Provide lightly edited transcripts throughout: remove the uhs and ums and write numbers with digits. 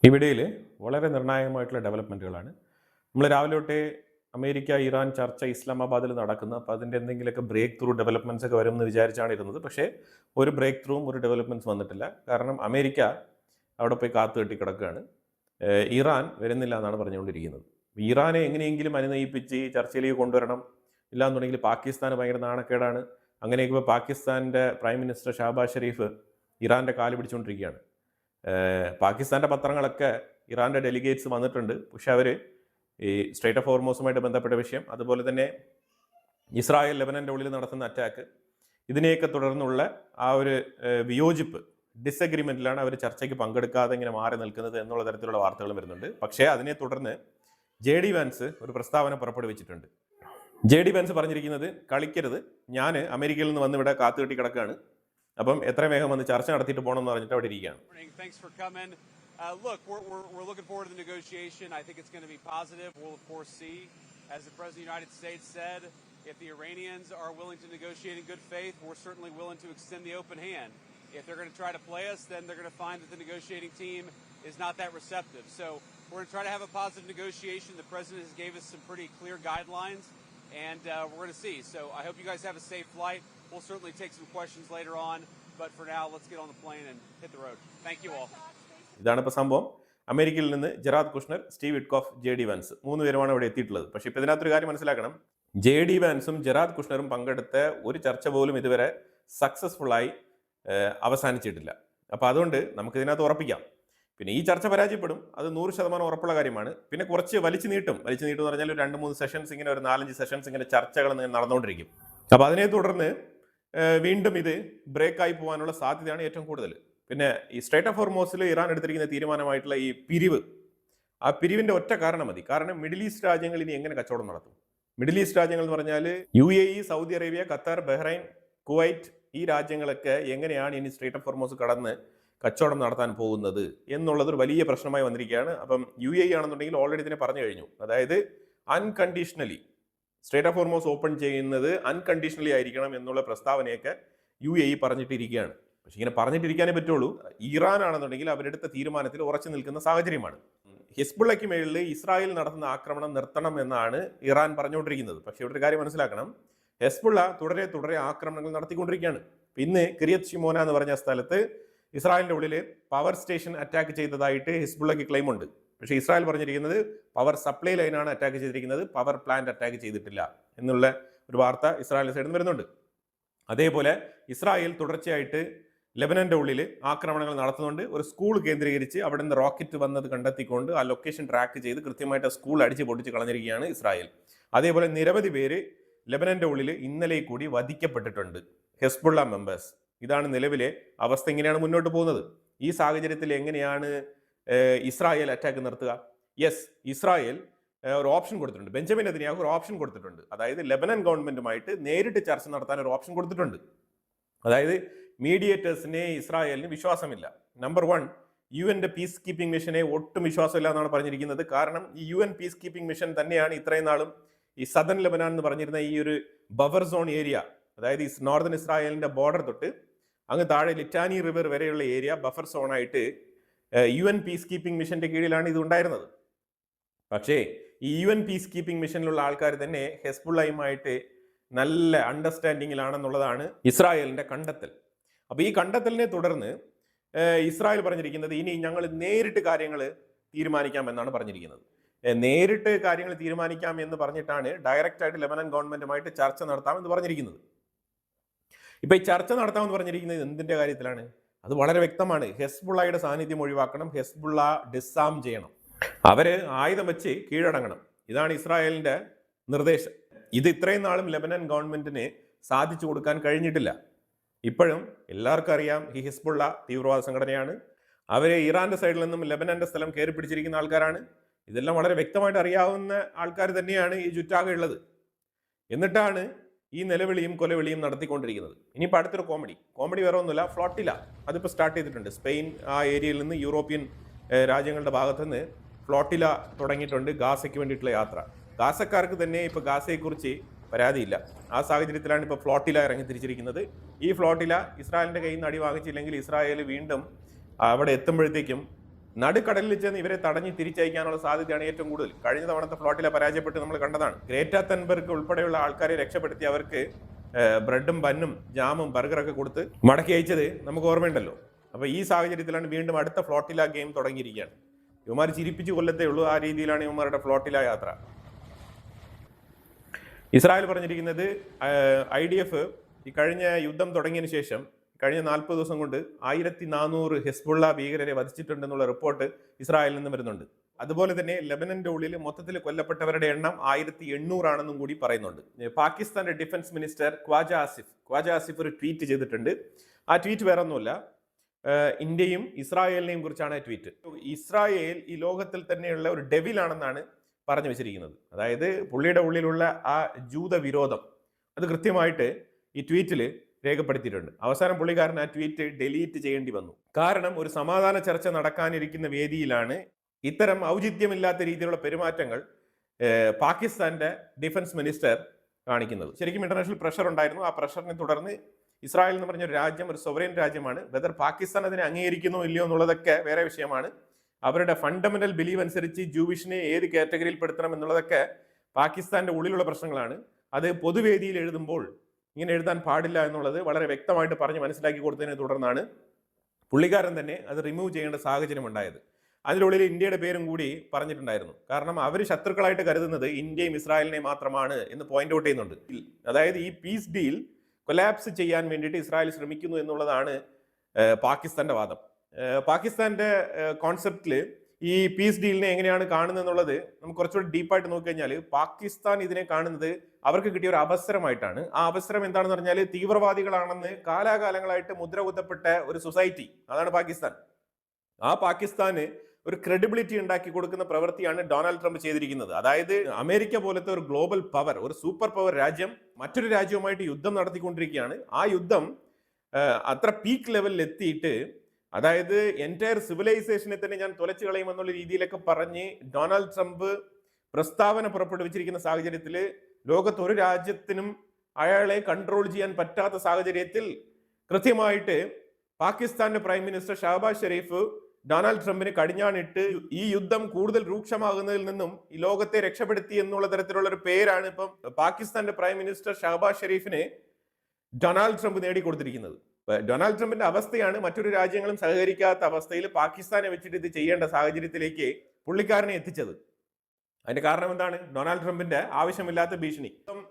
ഇവിടയിൽ വളരെ നിർണായകമായിട്ടുള്ള ഡെവലപ്മെൻറ്റുകളാണ്. നമ്മൾ രാവിലെ തൊട്ടേ അമേരിക്ക ഇറാൻ ചർച്ച ഇസ്ലാമാബാദിൽ നടക്കുന്നു. അപ്പോൾ അതിൻ്റെ എന്തെങ്കിലുമൊക്കെ ബ്രേക്ക് ത്രൂ ഡെവലപ്മെൻറ്റ്സ് ഒക്കെ വരുമെന്ന് വിചാരിച്ചാണ് ഇരുന്നത്. പക്ഷേ ഒരു ബ്രേക്ക് ത്രൂവും ഒരു ഡെവലപ്മെൻറ്റ്സ് വന്നിട്ടില്ല. കാരണം അമേരിക്ക അവിടെ പോയി കാത്തു കെട്ടി കിടക്കുകയാണ്. ഇറാൻ വരുന്നില്ല എന്നാണ് പറഞ്ഞുകൊണ്ടിരിക്കുന്നത്. ഇറാനെ എങ്ങനെയെങ്കിലും അനുനയിപ്പിച്ച് ഈ ചർച്ചയിലേക്ക് കൊണ്ടുവരണം, ഇല്ലാന്നുണ്ടെങ്കിൽ പാകിസ്ഥാന് ഭയങ്കര നാണക്കേടാണ്. അങ്ങനെയൊക്കെ ഇപ്പോൾ പാകിസ്ഥാൻ്റെ പ്രൈം മിനിസ്റ്റർ ഷഹബാസ് ഷെരീഫ് ഇറാൻ്റെ കാല് പിടിച്ചുകൊണ്ടിരിക്കുകയാണ്. പാകിസ്ഥാൻ്റെ പത്രങ്ങളൊക്കെ ഇറാൻ്റെ ഡെലിഗേറ്റ്സ് വന്നിട്ടുണ്ട്. പക്ഷെ അവർ ഈ സ്ട്രേറ്റ് ഓഫ് ഹോർമോസുമായിട്ട് ബന്ധപ്പെട്ട വിഷയം, അതുപോലെ തന്നെ ഇസ്രായേൽ ലെബനൻ്റെ ഉള്ളിൽ നടത്തുന്ന അറ്റാക്ക്, ഇതിനെയൊക്കെ തുടർന്നുള്ള ആ ഒരു വിയോജിപ്പ്, ഡിസഗ്രിമെൻറ്റിലാണ് അവർ ചർച്ചയ്ക്ക് പങ്കെടുക്കാതെ ഇങ്ങനെ മാറി നിൽക്കുന്നത് എന്നുള്ള തരത്തിലുള്ള വാർത്തകൾ വരുന്നുണ്ട്. പക്ഷേ അതിനെ തുടർന്ന് JD വാൻസ് ഒരു പ്രസ്താവന പുറപ്പെടുവിച്ചിട്ടുണ്ട്. JD വാൻസ് പറഞ്ഞിരിക്കുന്നത്, കളിക്കരുത്, ഞാൻ അമേരിക്കയിൽ നിന്ന് വന്ന് ഇവിടെ കാത്തുകെട്ടി കിടക്കുകയാണ്, അപ്പം എത്രയും വേഗം വന്ന് ചർച്ച നടത്തിയിട്ട് പോകണം എന്ന് പറഞ്ഞിട്ട് അവിടെ ഇരിക്കുകയാണ്. Look, we're looking forward to the negotiation. I think it's going to be positive. We'll, of course, see, as the President of the United States said, if the Iranians are willing to negotiate in good faith, we're certainly willing to extend the open hand. If they're going to try to play us, then they're going to find that the negotiating team is not that receptive. So we're going to try to have a positive negotiation. The President has gave us some pretty clear guidelines, and we're going to see. So I hope you guys have a safe flight. We'll certainly take some questions later on, but for now, let's get on the plane and hit the road. Thank you all. ഇതാണ് ഇപ്പോൾ സംഭവം. അമേരിക്കയിൽ നിന്ന് Jared Kushner, Steve Witkoff, JD Vance 3 പേരുമാണ് ഇവിടെ എത്തിയിട്ടുള്ളത്. പക്ഷേ ഇപ്പോൾ ഇതിനകത്തൊരു കാര്യം മനസ്സിലാക്കണം. JD വാൻസും ജെറാദ് കുഷ്ണറും പങ്കെടുത്ത ഒരു ചർച്ച പോലും ഇതുവരെ സക്സസ്ഫുള്ളായി അവസാനിച്ചിട്ടില്ല. അപ്പോൾ അതുകൊണ്ട് നമുക്കിതിനകത്ത് ഉറപ്പിക്കാം, പിന്നെ ഈ ചർച്ച പരാജയപ്പെടും, അത് 100% ഉറപ്പുള്ള കാര്യമാണ്. പിന്നെ കുറച്ച് വലിച്ചു നീട്ടും എന്ന് പറഞ്ഞാൽ 2-3 സെഷൻസ്, ഇങ്ങനെ ഒരു 4-5 സെഷൻസ് ഇങ്ങനെ ചർച്ചകൾ നടന്നുകൊണ്ടിരിക്കും. അപ്പോൾ അതിനെ തുടർന്ന് വീണ്ടും ഇത് ബ്രേക്കായി പോകാനുള്ള സാധ്യതയാണ് ഏറ്റവും കൂടുതൽ. പിന്നെ ഈ സ്ട്രേറ്റ് ഓഫ് ഹോർമോസിൽ ഇറാൻ എടുത്തിരിക്കുന്ന തീരുമാനമായിട്ടുള്ള ഈ പിരിവ്, ആ പിരിവിൻ്റെ ഒറ്റ കാരണം മതി. കാരണം മിഡിൽ ഈസ്റ്റ് രാജ്യങ്ങൾ ഇനി എങ്ങനെ കച്ചവടം നടത്തും? മിഡിൽ ഈസ്റ്റ് രാജ്യങ്ങൾ എന്ന് പറഞ്ഞാൽ UAE, Saudi Arabia, Qatar, Bahrain, Kuwait, ഈ രാജ്യങ്ങളൊക്കെ എങ്ങനെയാണ് ഇനി സ്ട്രേറ്റ് ഓഫ് ഹോർമോസ് കടന്ന് കച്ചവടം നടത്താൻ പോകുന്നത് എന്നുള്ളതൊരു വലിയ പ്രശ്നമായി വന്നിരിക്കുകയാണ്. അപ്പം UAE ആണെന്നുണ്ടെങ്കിൽ ഓൾറെഡി ഇതിനെ പറഞ്ഞു കഴിഞ്ഞു. അതായത് unconditionally straight of Hormuz open ചെയ്യുന്നത് അൺകണ്ടീഷണലി ആയിരിക്കണം എന്നുള്ള പ്രസ്താവനയൊക്കെ UAE പറഞ്ഞിട്ടിരിക്കുകയാണ്. പക്ഷെ ഇങ്ങനെ പറഞ്ഞിട്ടിരിക്കാനേ പറ്റുള്ളൂ. ഇറാൻ ആണെന്നുണ്ടെങ്കിൽ അവരെടുത്ത തീരുമാനത്തിൽ ഉറച്ചു നിൽക്കുന്ന സാഹചര്യമാണ്. ഹിസ്ബുള്ളയ്ക്ക് മേളിൽ ഇസ്രായേൽ നടത്തുന്ന ആക്രമണം നിർത്തണം എന്നാണ് ഇറാൻ പറഞ്ഞുകൊണ്ടിരിക്കുന്നത്. പക്ഷേ ഇവിടെ ഒരു കാര്യം മനസ്സിലാക്കണം, ഹെസ്ബുള്ള തുടരെ ആക്രമണങ്ങൾ നടത്തിക്കൊണ്ടിരിക്കുകയാണ്. ഇന്ന് കിരിയത് ഷിമോന എന്ന് പറഞ്ഞ സ്ഥലത്ത് ഇസ്രായേലിന്റെ ഉള്ളിൽ പവർ സ്റ്റേഷൻ അറ്റാക്ക് ചെയ്തതായിട്ട് ഹിസ്ബുള്ളയ്ക്ക് ക്ലെയിം ഉണ്ട്. പക്ഷേ ഇസ്രായേൽ പറഞ്ഞിരിക്കുന്നത് പവർ സപ്ലൈ ലൈനാണ് അറ്റാക്ക് ചെയ്തിരിക്കുന്നത്, പവർ പ്ലാന്റ് അറ്റാക്ക് ചെയ്തിട്ടില്ല എന്നുള്ള ഒരു വാർത്ത ഇസ്രായേലിന്റെ സൈഡിൽ നിന്ന് വരുന്നുണ്ട്. അതേപോലെ ഇസ്രായേൽ തുടർച്ചയായിട്ട് ലെബനന്റെ ഉള്ളിൽ ആക്രമണങ്ങൾ നടത്തുന്നുണ്ട്. ഒരു സ്കൂൾ കേന്ദ്രീകരിച്ച് അവിടെ നിന്ന് റോക്കറ്റ് വന്നത് കണ്ടെത്തിക്കൊണ്ട് ആ ലൊക്കേഷൻ ട്രാക്ക് ചെയ്ത് കൃത്യമായിട്ട് സ്കൂൾ അടിച്ച് പൊട്ടിച്ച് കളഞ്ഞിരിക്കുകയാണ് ഇസ്രായേൽ. അതേപോലെ നിരവധി പേര് ലെബനന്റെ ഉള്ളിൽ ഇന്നലെ കൂടി വധിക്കപ്പെട്ടിട്ടുണ്ട്, ഹെസ്ബുള്ള മെമ്പേഴ്സ്. ഇതാണ് നിലവിലെ അവസ്ഥ. ഇങ്ങനെയാണ് മുന്നോട്ട് പോകുന്നത്. ഈ സാഹചര്യത്തിൽ എങ്ങനെയാണ് ഇസ്രായേൽ അറ്റാക്ക് നിർത്തുക? യെസ്, ഇസ്രായേൽ ഒരു ഓപ്ഷൻ കൊടുത്തിട്ടുണ്ട്. ബെഞ്ചമിൻ നെതന്യാഹു ഒരു ഓപ്ഷൻ കൊടുത്തിട്ടുണ്ട്. അതായത് ലെബനൻ ഗവൺമെന്റുമായിട്ട് നേരിട്ട് ചർച്ച നടത്താൻ ഒരു ഓപ്ഷൻ കൊടുത്തിട്ടുണ്ട്. അതായത് മീഡിയേറ്റേഴ്സിനെ ഇസ്രായേലിന് വിശ്വാസമില്ല. നമ്പർ 1, UN പീസ് കീപ്പിംഗ് മിഷനെ ഒട്ടും വിശ്വാസമില്ല എന്നാണ് പറഞ്ഞിരിക്കുന്നത്. കാരണം ഈ UN പീസ് കീപ്പിംഗ് മിഷൻ തന്നെയാണ് ഇത്രയും നാളും ഈ സദൻ ലെബനാൻ എന്ന് പറഞ്ഞിരുന്ന ഈ ഒരു ബഫർ സോൺ ഏരിയ, അതായത് ഈ നോർത്തേൺ ഇസ്രായേലിന്റെ ബോർഡർ തൊട്ട് അങ്ങ് താഴെ ലിറ്റാനി റിവർ വരെയുള്ള ഏരിയ ബഫർ സോണായിട്ട് UN പീസ് കീപ്പിംഗ് മിഷന്റെ കീഴിലാണ് ഇത് ഉണ്ടായിരുന്നത്. പക്ഷേ ഈ UN പീസ് കീപ്പിംഗ് മിഷനിലുള്ള ആൾക്കാർ തന്നെ ഹെസ്ബുള്ളയുമായിട്ട് നല്ല അണ്ടർസ്റ്റാൻഡിങ്ങിലാണെന്നുള്ളതാണ് ഇസ്രായേലിന്റെ കണ്ടെത്തൽ. അപ്പോൾ ഈ കണ്ടെത്തലിനെ തുടർന്ന് ഇസ്രായേൽ പറഞ്ഞിരിക്കുന്നത്, ഇനി ഞങ്ങൾ നേരിട്ട് കാര്യങ്ങൾ തീരുമാനിക്കാമെന്നാണ് പറഞ്ഞിരിക്കുന്നത്. നേരിട്ട് കാര്യങ്ങൾ തീരുമാനിക്കാം എന്ന് പറഞ്ഞിട്ടാണ് ഡയറക്റ്റായിട്ട് ലെബനൻ ഗവൺമെന്റുമായിട്ട് ചർച്ച നടത്താമെന്ന് പറഞ്ഞിരിക്കുന്നത്. ഇപ്പൊ ഈ ചർച്ച നടത്താമെന്ന് പറഞ്ഞിരിക്കുന്നത് എന്തിന്റെ കാര്യത്തിലാണ്? അത് വളരെ വ്യക്തമാണ്. ഹെസ്ബുള്ളയുടെ സാന്നിധ്യം ഒഴിവാക്കണം, ഹെസ്ബുള്ള ഡിസാം ചെയ്യണം, അവര് ആയുധം വെച്ച് കീഴടങ്ങണം. ഇതാണ് ഇസ്രായേലിന്റെ നിർദ്ദേശം. ഇത് ഇത്രയും നാളും ലെബനൻ ഗവൺമെന്റിന് സാധിച്ചു കൊടുക്കാൻ കഴിഞ്ഞിട്ടില്ല. ഇപ്പോഴും എല്ലാവർക്കും അറിയാം, ഈ ഹിസ്ബുള്ള തീവ്രവാദ സംഘടനയാണ്. അവരെ ഇറാന്റെ സൈഡിൽ നിന്നും ലെബനന്റെ സ്ഥലം കയറി പിടിച്ചിരിക്കുന്ന ആൾക്കാരാണ്. ഇതെല്ലാം വളരെ വ്യക്തമായിട്ട് അറിയാവുന്ന ആൾക്കാർ തന്നെയാണ് ഈ ചുറ്റാകെ ഉള്ളത്. എന്നിട്ടാണ് ഈ നിലവിളിയും കൊലവിളിയും നടത്തിക്കൊണ്ടിരിക്കുന്നത്. ഇനിയിപ്പോൾ അടുത്തൊരു കോമഡി വേറെ ഒന്നുമില്ല, ഫ്ലോട്ടില. അതിപ്പോൾ സ്റ്റാർട്ട് ചെയ്തിട്ടുണ്ട്. സ്പെയിൻ ആ ഏരിയയിൽ നിന്ന് യൂറോപ്യൻ രാജ്യങ്ങളുടെ ഭാഗത്തുനിന്ന് ഫ്ലോട്ടില തുടങ്ങിയിട്ടുണ്ട് ഗാസയ്ക്ക് വേണ്ടിയിട്ടുള്ള യാത്ര. ഗാസക്കാർക്ക് തന്നെ ഇപ്പോൾ ഗാസയെക്കുറിച്ച് പരാതിയില്ല. ആ സാഹചര്യത്തിലാണ് ഇപ്പോൾ ഫ്ലോട്ടില ഇറങ്ങി തിരിച്ചിരിക്കുന്നത്. ഈ ഫ്ലോട്ടില ഇസ്രായേലിൻ്റെ കയ്യിൽ നിന്ന് അടി വാങ്ങിച്ചില്ലെങ്കിൽ ഇസ്രായേൽ വീണ്ടും അവിടെ എത്തുമ്പോഴത്തേക്കും നടുക്കടലിൽ ചെന്ന് ഇവരെ തടഞ്ഞ് തിരിച്ചയക്കാനുള്ള സാധ്യതയാണ് ഏറ്റവും കൂടുതൽ. കഴിഞ്ഞ തവണത്തെ ഫ്ലോട്ടിലെ പരാജയപ്പെട്ട് നമ്മൾ കണ്ടതാണ്. ഗ്രേറ്റ തൻബർഗ് ഉൾപ്പെടെയുള്ള ആൾക്കാരെ രക്ഷപ്പെടുത്തി അവർക്ക് ബ്രെഡും ബന്നും ജാമും ബർഗറൊക്കെ കൊടുത്ത് മടക്കി അയച്ചത് നമുക്ക് ഓർമ്മയുണ്ടല്ലോ. അപ്പൊ ഈ സാഹചര്യത്തിലാണ് വീണ്ടും അടുത്ത ഫ്ലോട്ടില ഗെയിം തുടങ്ങിയിരിക്കുകയാണ്. ഇവന്മാർ ചിരിപ്പിച്ച് കൊല്ലത്തേ ഉള്ളൂ. ആ രീതിയിലാണ് ഇവന്മാരുടെ ഫ്ലോട്ടില യാത്ര. ഇസ്രായേൽ പറഞ്ഞിരിക്കുന്നത് IDF ഈ കഴിഞ്ഞ യുദ്ധം തുടങ്ങിയതിന് ശേഷം കഴിഞ്ഞ 40 ദിവസം കൊണ്ട് 1400 ഹെസ്ബുള്ള ഭീകരരെ വധിച്ചിട്ടുണ്ടെന്നുള്ള റിപ്പോർട്ട് ഇസ്രായേലിൽ നിന്ന് വരുന്നുണ്ട്. അതുപോലെ തന്നെ ലെബനന്റെ ഉള്ളിൽ മൊത്തത്തിൽ കൊല്ലപ്പെട്ടവരുടെ എണ്ണം 1800 ആണെന്നും കൂടി പറയുന്നുണ്ട്. പാകിസ്ഥാന്റെ ഡിഫൻസ് മിനിസ്റ്റർ ഖ്വാജ ആസിഫ് ഒരു ട്വീറ്റ് ചെയ്തിട്ടുണ്ട്. ആ ട്വീറ്റ് വേറെ ഒന്നുമില്ല, ഇന്ത്യയും ഇസ്രായേലിനെയും കുറിച്ചാണ് ട്വീറ്റ്. ഇസ്രായേൽ ഈ ലോകത്തിൽ തന്നെയുള്ള ഒരു ഡെവിലാണെന്നാണ് പറഞ്ഞു വെച്ചിരിക്കുന്നത്. അതായത് പുള്ളിയുടെ ഉള്ളിലുള്ള ആ ജൂത വിരോധം അത് കൃത്യമായിട്ട് ഈ ട്വീറ്റിൽ രേഖപ്പെടുത്തിയിട്ടുണ്ട്. അവസാനം പുള്ളിക്കാരൻ ആ ട്വീറ്റ് ഡിലീറ്റ് ചെയ്യേണ്ടി വന്നു. കാരണം ഒരു സമാധാന ചർച്ച നടക്കാനിരിക്കുന്ന വേദിയിലാണ് ഇത്തരം ഔചിത്യമില്ലാത്ത രീതിയിലുള്ള പെരുമാറ്റങ്ങൾ പാകിസ്ഥാന്റെ ഡിഫൻസ് മിനിസ്റ്റർ കാണിക്കുന്നത്. ശരിക്കും ഇന്റർനാഷണൽ പ്രഷർ ഉണ്ടായിരുന്നു. ആ പ്രഷറിനെ തുടർന്ന് ഇസ്രായേൽ എന്ന് പറഞ്ഞൊരു രാജ്യം ഒരു സൊവറൈൻ രാജ്യമാണ്. വെദർ പാകിസ്ഥാൻ അതിനെ അംഗീകരിക്കുന്നോ ഇല്ലയോ എന്നുള്ളതൊക്കെ വേറെ വിഷയമാണ്. അവരുടെ ഫണ്ടമെന്റൽ ബിലീവ് അനുസരിച്ച് ജൂവിഷിനെ ഏത് കാറ്റഗറിയിൽ പെടുത്തണം എന്നുള്ളതൊക്കെ പാകിസ്ഥാന്റെ ഉള്ളിലുള്ള പ്രശ്നങ്ങളാണ്. അത് പൊതുവേദിയിൽ എഴുതുമ്പോൾ ഇങ്ങനെ എഴുതാൻ പാടില്ല എന്നുള്ളത് വളരെ വ്യക്തമായിട്ട് പറഞ്ഞ് മനസ്സിലാക്കി കൊടുത്തതിനെ തുടർന്നാണ് പുള്ളിക്കാരൻ തന്നെ അത് റിമൂവ് ചെയ്യേണ്ട സാഹചര്യം ഉണ്ടായത്. അതിനുള്ളിൽ ഇന്ത്യയുടെ പേരും കൂടി പറഞ്ഞിട്ടുണ്ടായിരുന്നു. കാരണം അവർ ശത്രുക്കളായിട്ട് കരുതുന്നത് ഇന്ത്യയും ഇസ്രായേലിനെ മാത്രമാണ് എന്ന് പോയിന്റ് ഔട്ട് ചെയ്യുന്നുണ്ട്. അതായത് ഈ പീസ് ഡീൽ കൊലാപ്സ് ചെയ്യാൻ വേണ്ടിയിട്ട് ഇസ്രായേൽ ശ്രമിക്കുന്നു എന്നുള്ളതാണ് പാകിസ്ഥാന്റെ വാദം. പാകിസ്ഥാന്റെ കോൺസെപ്റ്റില് ഈ പീസ് ഡീലിനെ എങ്ങനെയാണ് കാണുന്നത് എന്നുള്ളത് നമുക്ക് കുറച്ചുകൂടി ഡീപ്പായിട്ട് നോക്കിക്കഴിഞ്ഞാൽ പാകിസ്ഥാൻ ഇതിനെ കാണുന്നത് അവർക്ക് കിട്ടിയ ഒരു അവസരമായിട്ടാണ്. ആ അവസരം എന്താണെന്ന് പറഞ്ഞാൽ തീവ്രവാദികളാണെന്ന് കാലാകാലങ്ങളായിട്ട് മുദ്ര കുത്തപ്പെട്ട ഒരു സൊസൈറ്റി, അതാണ് പാകിസ്ഥാൻ. ആ പാകിസ്ഥാന് ഒരു ക്രെഡിബിലിറ്റി ഉണ്ടാക്കി കൊടുക്കുന്ന പ്രവൃത്തിയാണ് ഡൊണാൾഡ് ട്രംപ് ചെയ്തിരിക്കുന്നത്. അതായത് അമേരിക്ക പോലത്തെ ഒരു ഗ്ലോബൽ പവർ, ഒരു സൂപ്പർ പവർ രാജ്യം മറ്റൊരു രാജ്യവുമായിട്ട് യുദ്ധം നടത്തിക്കൊണ്ടിരിക്കുകയാണ്. ആ യുദ്ധം അത്ര പീക്ക് ലെവലിൽ എത്തിയിട്ട്, അതായത് എൻറ്റയർ സിവിലൈസേഷനെ തന്നെ ഞാൻ തുലച്ചു കളയുമെന്നുള്ള രീതിയിലൊക്കെ പറഞ്ഞ് ഡൊണാൾഡ് ട്രംപ് പ്രസ്താവന പുറപ്പെടുവിച്ചിരിക്കുന്ന സാഹചര്യത്തിൽ ലോകത്ത് ഒരു രാജ്യത്തിനും അയാളെ കൺട്രോൾ ചെയ്യാൻ പറ്റാത്ത സാഹചര്യത്തിൽ കൃത്യമായിട്ട് പാകിസ്ഥാന്റെ prime minister Shehbaz Sharif Donald ട്രംപിന് കടിഞ്ഞാണിട്ട് ഈ യുദ്ധം കൂടുതൽ രൂക്ഷമാകുന്നതിൽ നിന്നും ഈ ലോകത്തെ രക്ഷപ്പെടുത്തി എന്നുള്ള തരത്തിലുള്ള ഒരു പേരാണ് ഇപ്പം പാകിസ്ഥാന്റെ പ്രൈം മിനിസ്റ്റർ ഷഹബാസ് ഷെരീഫിന് ഡൊണാൾഡ് ട്രംപ് നേടിക്കൊടുത്തിരിക്കുന്നത്. ഡൊണാൾഡ് ട്രംപിന്റെ അവസ്ഥയാണ് മറ്റൊരു രാജ്യങ്ങളും സഹകരിക്കാത്ത അവസ്ഥയിൽ പാകിസ്ഥാനെ വെച്ചിട്ട് ഇത് ചെയ്യേണ്ട സാഹചര്യത്തിലേക്ക് പുള്ളിക്കാരനെ എത്തിച്ചത്. അതിന്റെ കാരണം എന്താണ്? ഡൊണാൾഡ് ട്രംപിന്റെ ആവശ്യമില്ലാത്ത ഭീഷണി.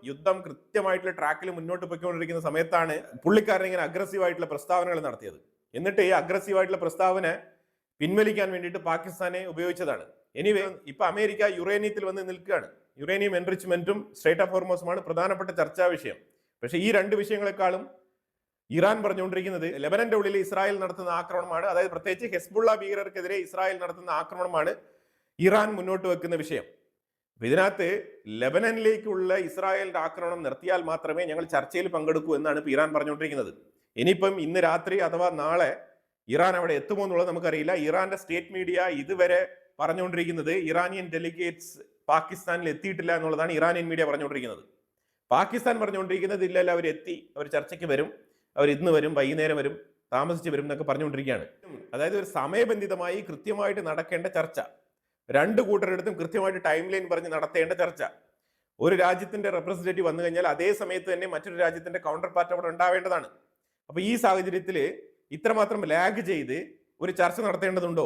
യുദ്ധം കൃത്യമായിട്ടുള്ള ട്രാക്കിൽ മുന്നോട്ട് പോയിക്കൊണ്ടിരിക്കുന്ന സമയത്താണ് പുള്ളിക്കാരൻ ഇങ്ങനെ അഗ്രസീവായിട്ടുള്ള പ്രസ്താവനകൾ നടത്തിയത്. എന്നിട്ട് ഈ അഗ്രസീവായിട്ടുള്ള പ്രസ്താവന പിൻവലിക്കാൻ വേണ്ടിയിട്ട് പാകിസ്ഥാനെ ഉപയോഗിച്ചതാണ്. എനിവേ, ഇപ്പൊ അമേരിക്ക യുറേനിയത്തിൽ വന്ന് നിൽക്കുകയാണ്. യുറേനിയം എൻറിച്ച്മെന്റും സ്ട്രേറ്റ് ഓഫ് ഹോർമോസുമാണ് പ്രധാനപ്പെട്ട ചർച്ചാ വിഷയം. പക്ഷേ ഈ രണ്ട് വിഷയങ്ങളെക്കാളും ഇറാൻ പറഞ്ഞുകൊണ്ടിരിക്കുന്നത് ലെബനന്റെ ഉള്ളിൽ ഇസ്രായേൽ നടത്തുന്ന ആക്രമണമാണ്. അതായത് പ്രത്യേകിച്ച് ഹെസ്ബുള്ള ഭീകരർക്കെതിരെ ഇസ്രായേൽ നടത്തുന്ന ആക്രമണമാണ് ഇറാൻ മുന്നോട്ട് വെക്കുന്ന വിഷയം. ഇതിനകത്ത് ലെബനനിലേക്കുള്ള ഇസ്രായേലിന്റെ ആക്രമണം നിർത്തിയാൽ മാത്രമേ ഞങ്ങൾ ചർച്ചയിൽ പങ്കെടുക്കൂ എന്നാണ് ഇപ്പൊ ഇറാൻ പറഞ്ഞുകൊണ്ടിരിക്കുന്നത്. ഇനിയിപ്പം ഇന്ന് രാത്രി അഥവാ നാളെ ഇറാൻ അവിടെ എത്തുമോ എന്നുള്ളത് നമുക്കറിയില്ല. ഇറാന്റെ സ്റ്റേറ്റ് മീഡിയ ഇതുവരെ പറഞ്ഞുകൊണ്ടിരിക്കുന്നത് ഇറാനിയൻ ഡെലിഗേറ്റ്സ് പാകിസ്ഥാനിൽ എത്തിയിട്ടില്ല എന്നുള്ളതാണ് ഇറാനിയൻ മീഡിയ പറഞ്ഞുകൊണ്ടിരിക്കുന്നത്. പാകിസ്ഥാൻ പറഞ്ഞുകൊണ്ടിരിക്കുന്നത് ഇല്ലല്ല, അവർ എത്തി, അവർ ചർച്ചയ്ക്ക് വരും, അവർ ഇന്ന് വരും, വൈകുന്നേരം വരും, താമസിച്ച് വരും എന്നൊക്കെ പറഞ്ഞുകൊണ്ടിരിക്കുകയാണ്. അതായത് ഒരു സമയബന്ധിതമായി കൃത്യമായിട്ട് നടക്കേണ്ട ചർച്ച, രണ്ട് കൂട്ടരെടുത്തും കൃത്യമായിട്ട് ടൈം ലൈൻ പറഞ്ഞ് നടത്തേണ്ട ചർച്ച. ഒരു രാജ്യത്തിന്റെ റെപ്രസെന്റേറ്റീവ് വന്നു കഴിഞ്ഞാൽ അതേ സമയത്ത് തന്നെ മറ്റൊരു രാജ്യത്തിന്റെ കൗണ്ടർ പാർട്ട് അവിടെ ഉണ്ടാവേണ്ടതാണ്. അപ്പൊ ഈ സാഹചര്യത്തിൽ ഇത്രമാത്രം ലാഗ് ചെയ്ത് ഒരു ചർച്ച നടത്തേണ്ടതുണ്ടോ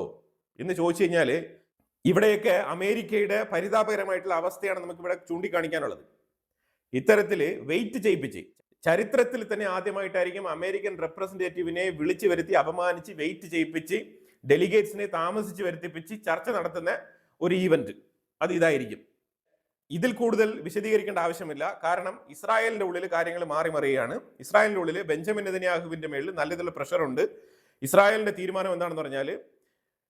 എന്ന് ചോദിച്ചു കഴിഞ്ഞാൽ ഇവിടെയൊക്കെ അമേരിക്കയുടെ പരിതാപകരമായിട്ടുള്ള അവസ്ഥയാണ് നമുക്ക് ഇവിടെ ചൂണ്ടിക്കാണിക്കാനുള്ളത്. ഇത്തരത്തിൽ വെയിറ്റ് ചെയ്യിപ്പിച്ച്, ചരിത്രത്തിൽ തന്നെ ആദ്യമായിട്ടായിരിക്കും അമേരിക്കൻ റെപ്രസെന്റേറ്റീവിനെ വിളിച്ചു വരുത്തി അപമാനിച്ച് വെയിറ്റ് ചെയ്യിപ്പിച്ച് ഡെലിഗേറ്റ്സിനെ താമസിച്ച് വരുത്തിപ്പിച്ച് ചർച്ച നടത്തുന്ന ഒരു ഈവന്റ് അത് ഇതായിരിക്കും. ഇതിൽ കൂടുതൽ വിശദീകരിക്കേണ്ട ആവശ്യമില്ല. കാരണം ഇസ്രായേലിന്റെ ഉള്ളിൽ കാര്യങ്ങൾ മാറി മറിയുകയാണ്. ഇസ്രായേലിന്റെ ഉള്ളിൽ ബെഞ്ചമിൻ നെതന്യാഹുവിന്റെ മേളിൽ നല്ലതുള്ള പ്രഷർ ഉണ്ട്. ഇസ്രായേലിന്റെ തീരുമാനം എന്താണെന്ന് പറഞ്ഞാൽ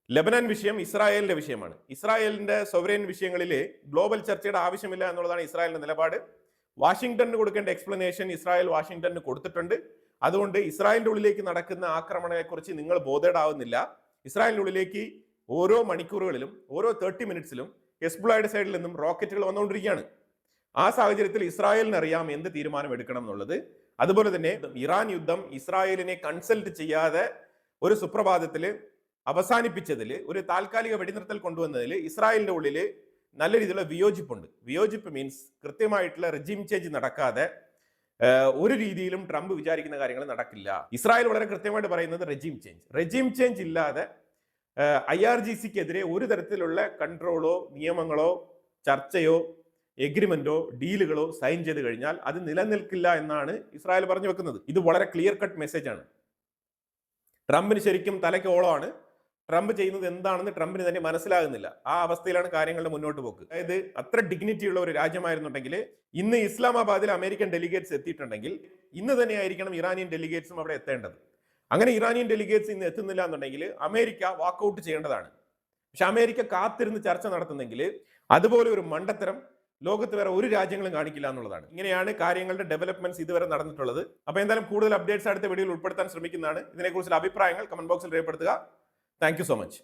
ലെബനൻ വിഷയം ഇസ്രായേലിന്റെ വിഷയമാണ്. ഇസ്രായേലിന്റെ സൊവറൈൻ വിഷയങ്ങളിൽ ഗ്ലോബൽ ചർച്ചയുടെ ആവശ്യമില്ല എന്നുള്ളതാണ് ഇസ്രായേലിന്റെ നിലപാട്. വാഷിംഗ്ടണിന് കൊടുക്കേണ്ട എക്സ്പ്ലനേഷൻ ഇസ്രായേൽ വാഷിംഗ്ടണിന് കൊടുത്തിട്ടുണ്ട്. അതുകൊണ്ട് ഇസ്രായേലിന്റെ ഉള്ളിലേക്ക് നടക്കുന്ന ആക്രമണത്തെക്കുറിച്ച് നിങ്ങൾ ബോധേഡാവുന്നില്ല. ഇസ്രായേലിന്റെ ഉള്ളിലേക്ക് ഓരോ മണിക്കൂറുകളിലും ഓരോ 30 മിനിറ്റ്സിലും ഹെസ്ബുള്ളയുടെ സൈഡിൽ നിന്നും റോക്കറ്റുകൾ വന്നുകൊണ്ടിരിക്കുകയാണ്. ആ സാഹചര്യത്തിൽ ഇസ്രായേലിന് അറിയാം എന്ത് തീരുമാനം എടുക്കണം എന്നുള്ളത്. അതുപോലെ തന്നെ ഇറാൻ യുദ്ധം ഇസ്രായേലിനെ കൺസൾട്ട് ചെയ്യാതെ ഒരു സുപ്രഭാതത്തിൽ അവസാനിപ്പിച്ചതിൽ, ഒരു താൽക്കാലിക വെടിനിർത്തൽ കൊണ്ടുവന്നതിൽ ഇസ്രായേലിന്റെ ഉള്ളിൽ നല്ല രീതിയിലുള്ള വിയോജിപ്പുണ്ട്. വിയോജിപ്പ് മീൻസ് കൃത്യമായിട്ടുള്ള റെജീം ചേഞ്ച് നടക്കാതെ ഒരു രീതിയിലും ട്രംപ് വിചാരിക്കുന്ന കാര്യങ്ങൾ നടക്കില്ല. ഇസ്രായേൽ വളരെ കൃത്യമായിട്ട് പറയുന്നത് റെജീം ചേഞ്ച് ഇല്ലാതെ IRGCക്കെതിരെ ഒരു തരത്തിലുള്ള കൺട്രോളോ നിയമങ്ങളോ ചർച്ചയോ എഗ്രിമെന്റോ ഡീലുകളോ സൈൻ ചെയ്ത് കഴിഞ്ഞാൽ അത് നിലനിൽക്കില്ല എന്നാണ് ഇസ്രായേൽ പറഞ്ഞു വെക്കുന്നത്. ഇത് വളരെ ക്ലിയർ കട്ട് മെസ്സേജ് ആണ്. ട്രംപിന് ശരിക്കും തലയ്ക്ക് ഓളമാണ്. ട്രംപ് ചെയ്യുന്നത് എന്താണെന്ന് ട്രംപിന് തന്നെ മനസ്സിലാകുന്നില്ല. ആ അവസ്ഥയിലാണ് കാര്യങ്ങളുടെ മുന്നോട്ട് പോക്ക്. അതായത് അത്ര ഡിഗ്നിറ്റി ഉള്ള ഒരു രാജ്യമായിരുന്നുണ്ടെങ്കിൽ ഇന്ന് ഇസ്ലാമാബാദിൽ അമേരിക്കൻ ഡെലിഗേറ്റ്സ് എത്തിയിട്ടുണ്ടെങ്കിൽ ഇന്ന് തന്നെയായിരിക്കണം ഇറാനിയൻ ഡെലിഗേറ്റ്സും അവിടെ എത്തേണ്ടത്. അങ്ങനെ ഇറാനിയൻ ഡെലിഗേറ്റ്സ് ഇന്ന് എത്തുന്നില്ല എന്നുണ്ടെങ്കിൽ അമേരിക്ക വാക്കൗട്ട് ചെയ്യേണ്ടതാണ്. പക്ഷെ അമേരിക്ക കാത്തിരുന്ന് ചർച്ച നടത്തുന്നെങ്കിൽ അതുപോലെ ഒരു മണ്ടത്തരം ലോകത്ത് വേറെ ഒരു രാജ്യങ്ങളും കാണിക്കില്ല എന്നുള്ളതാണ്. ഇങ്ങനെയാണ് കാര്യങ്ങളുടെ ഡെവലപ്മെന്റ്സ് ഇതുവരെ നടന്നിട്ടുള്ളത്. അപ്പോൾ എന്തായാലും കൂടുതൽ അപ്ഡേറ്റ്സ് അടുത്ത വീഡിയോയിൽ ഉൾപ്പെടുത്താൻ ശ്രമിക്കുന്നതാണ്. ഇതിനെക്കുറിച്ചുള്ള അഭിപ്രായങ്ങൾ കമന്റ് ബോക്സിൽ രേഖപ്പെടുത്തുക. Thank you so much.